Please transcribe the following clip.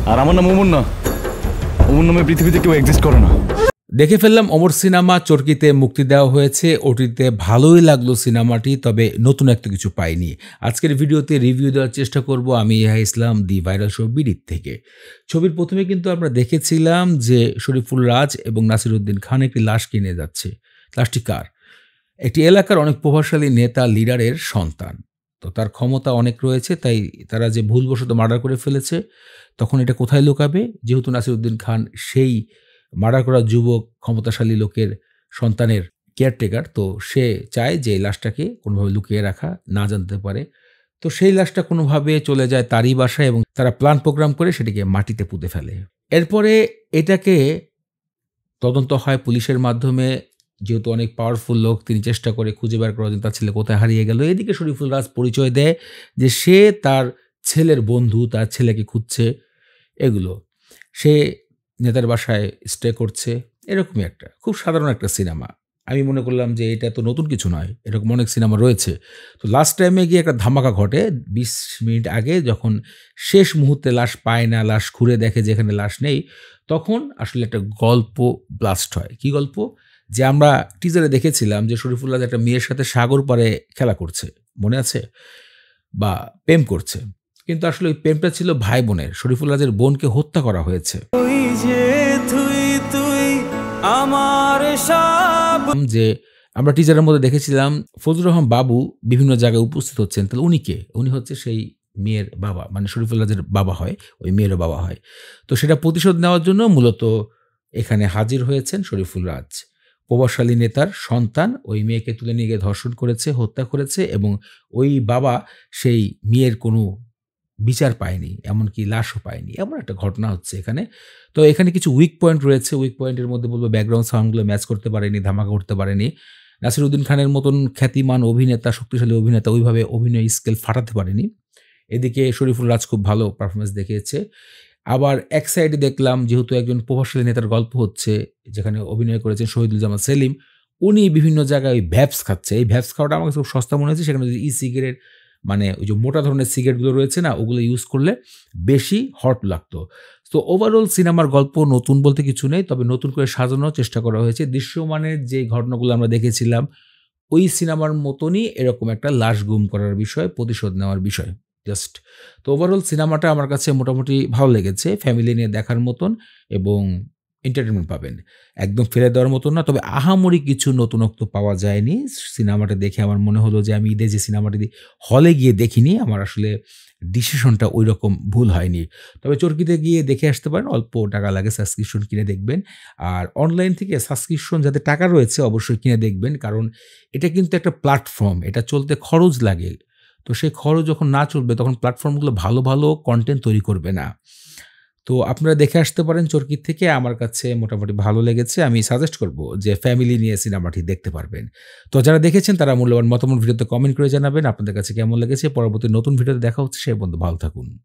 আর আমার নাম ওমর না। ওমর নামে পৃথিবীতে কেউ এক্সিস্ট করে না। দেখে ফেললাম ওমর সিনেমা চরকিতে মুক্তি দেওয়া হয়েছে। ওটিতে ভালোই লাগলো সিনেমাটি, তবে নতুন একটা কিছু পাইনি। আজকের ভিডিওতে রিভিউ দেওয়ার চেষ্টা করব আমি ইহা ইসলাম, দি ভাইরাল শো বিডিত থেকে। ছবির প্রথমে কিন্তু আমরা দেখেছিলাম যে শরীফুল রাজ এবং নাসিরউদ্দিন খান একটি লাশ কিনে যাচ্ছে। লাশটি কার? একটি এলাকার অনেক প্রভাবশালী নেতা লিডারের সন্তান। তো তার ক্ষমতা অনেক রয়েছে, তাই তারা যে ভুলবশত মার্ডার করে ফেলেছে, তখন এটা কোথায় লুকাবে? যেহেতু নাসিরউদ্দিন খান সেই মার্ডার করা যুবক ক্ষমতাশালী লোকের সন্তানের কেয়ারটেকার, তো সে চায় যে এই লাশটাকে কোনোভাবে লুকিয়ে রাখা, না জানতে পারে। তো সেই লাশটা কোনোভাবে চলে যায় তারই বাসায় এবং তারা প্ল্যান প্রোগ্রাম করে সেটিকে মাটিতে পুঁতে ফেলে। এরপরে এটাকে তদন্ত হয় পুলিশের মাধ্যমে। যেহেতু অনেক পাওয়ারফুল লোক, তিনি চেষ্টা করে খুঁজে বের করার জন্য তার ছেলে কোথায় হারিয়ে গেল। এদিকে শরীফুল রাজ পরিচয় দেয় যে সে তার ছেলের বন্ধু, তার ছেলেকে খুঁজছে। এগুলো সে নেতার বাসায় স্টে করছে, এরকমই একটা খুব সাধারণ একটা সিনেমা। আমি মনে করলাম যে এটা তো নতুন কিছু নয়, এরকম অনেক সিনেমা রয়েছে। তো লাস্ট টাইমে গিয়ে একটা ধামাকা ঘটে ২০ মিনিট আগে, যখন শেষ মুহূর্তে লাশ পায় না, লাশ খুঁড়ে দেখে যেখানে লাশ নেই, তখন আসলে একটা গল্প ব্লাস্ট হয়। কি গল্প? যে আমরা টিজারে দেখেছিলাম যে শরীফুল রাজ একটা মেয়ের সাথে সাগর পাড়ে খেলা করছে, মনে আছে? বা প্রেম করছে। কিন্তু আসলে ওই প্রেমটা ছিল ভাই বোনের। শরীফুল রাজের বোনকে হত্যা করা হয়েছে। যে আমরা টিজারের মধ্যে দেখেছিলাম ফজলুর রহমান বাবু বিভিন্ন জায়গায় উপস্থিত হচ্ছেন। তাহলে উনি কে? উনি হচ্ছে সেই মেয়ের বাবা, মানে শরীফুল রাজের বাবা হয়, ওই মেয়েরও বাবা হয়। তো সেটা প্রতিশোধ নেওয়ার জন্য মূলত এখানে হাজির হয়েছেন শরীফুল রাজ। প্রভাবশালী নেতার সন্তান ওই মেয়েকে তুলে নিয়ে গিয়ে ধর্ষণ করেছে, হত্যা করেছে এবং ওই বাবা সেই মেয়ের কোনো বিচার পায়নি, এমনকি লাশও পায়নি। এমন একটা ঘটনা হচ্ছে এখানে। তো এখানে কিছু উইক পয়েন্ট রয়েছে। উইক পয়েন্টের মধ্যে বলব ব্যাকগ্রাউন্ড সাউন্ডগুলো ম্যাচ করতে পারেনি, ধামাকা করতে পারেনি। নাসিরউদ্দিন খানের মতন খ্যাতিমান অভিনেতা, শক্তিশালী অভিনেতা ওইভাবে অভিনয় স্কেল ফাটাতে পারেনি। এদিকে শরীফুল রাজ খুব ভালো পারফরম্যান্স দেখিয়েছে। আবার এক সাইডে দেখলাম যেহেতু একজন প্রভাবশালী নেতার গল্প হচ্ছে, যেখানে অভিনয় করেছেন শহীদুজ্জামান সেলিম, উনি বিভিন্ন জায়গায় ওই ভ্যাপস খাচ্ছে। এই ভ্যাপস খাওয়াটা আমার কাছে খুব সস্তা মনে হয়েছে। সেখানে যদি ই-সিগারেট, মানে ওই যে মোটা ধরনের সিগারেটগুলো রয়েছে না, ওগুলো ইউজ করলে বেশি হট লাগতো। তো ওভারঅল সিনেমার গল্প নতুন বলতে কিছু নেই, তবে নতুন করে সাজানোর চেষ্টা করা হয়েছে। দৃশ্যমানের যে ঘটনাগুলো আমরা দেখেছিলাম, ওই সিনেমার মতনই এরকম একটা লাশ গুম করার বিষয়, প্রতিশোধ নেওয়ার বিষয় জাস্ট। তো ওভারঅল সিনেমাটা আমার কাছে মোটামুটি ভালো লেগেছে। ফ্যামিলি নিয়ে দেখার মতন এবং এন্টারটেনমেন্ট পাবেন। একদম ফেলে দেওয়ার মতন না, তবে আহামরি কিছু নতুনত্ব পাওয়া যায়নি। সিনেমাটা দেখে আমার মনে হলো যে আমি ঈদে যে সিনেমাটি হলে গিয়ে দেখিনি, আমার আসলে ডিসিশনটা ঐরকম ভুল হয়নি। তবে চরকিতে গিয়ে দেখে আসতে পারেন, অল্প টাকা লাগে, সাবস্ক্রিপশন কিনে দেখবেন। আর অনলাইন থেকে সাবস্ক্রিপশন যাদের টাকা রয়েছে অবশ্যই কিনে দেখবেন, কারণ এটা কিন্তু একটা প্ল্যাটফর্ম, এটা চলতে খরচ লাগে। তো সেই খরচ যখন না চলবে তখন প্ল্যাটফর্মগুলো ভালো, ভালো কনটেন্ট তৈরি করবে না। তো আপনারা দেখে আসতে পারেন চরকি থেকে। আমার কাছে মোটামুটি ভালো লেগেছে। আমি সাজেস্ট করব যে ফ্যামিলি নিয়ে সিনেমাটি দেখতে পারবেন। তো যারা দেখেছেন তারা মূল্যবান মতামত ভিডিওতে কমেন্ট করে জানাবেন আপনাদের কাছে কেমন লেগেছে। পরবর্তী নতুন ভিডিওতে দেখা হচ্ছে। সে পর্যন্ত ভালো থাকুন।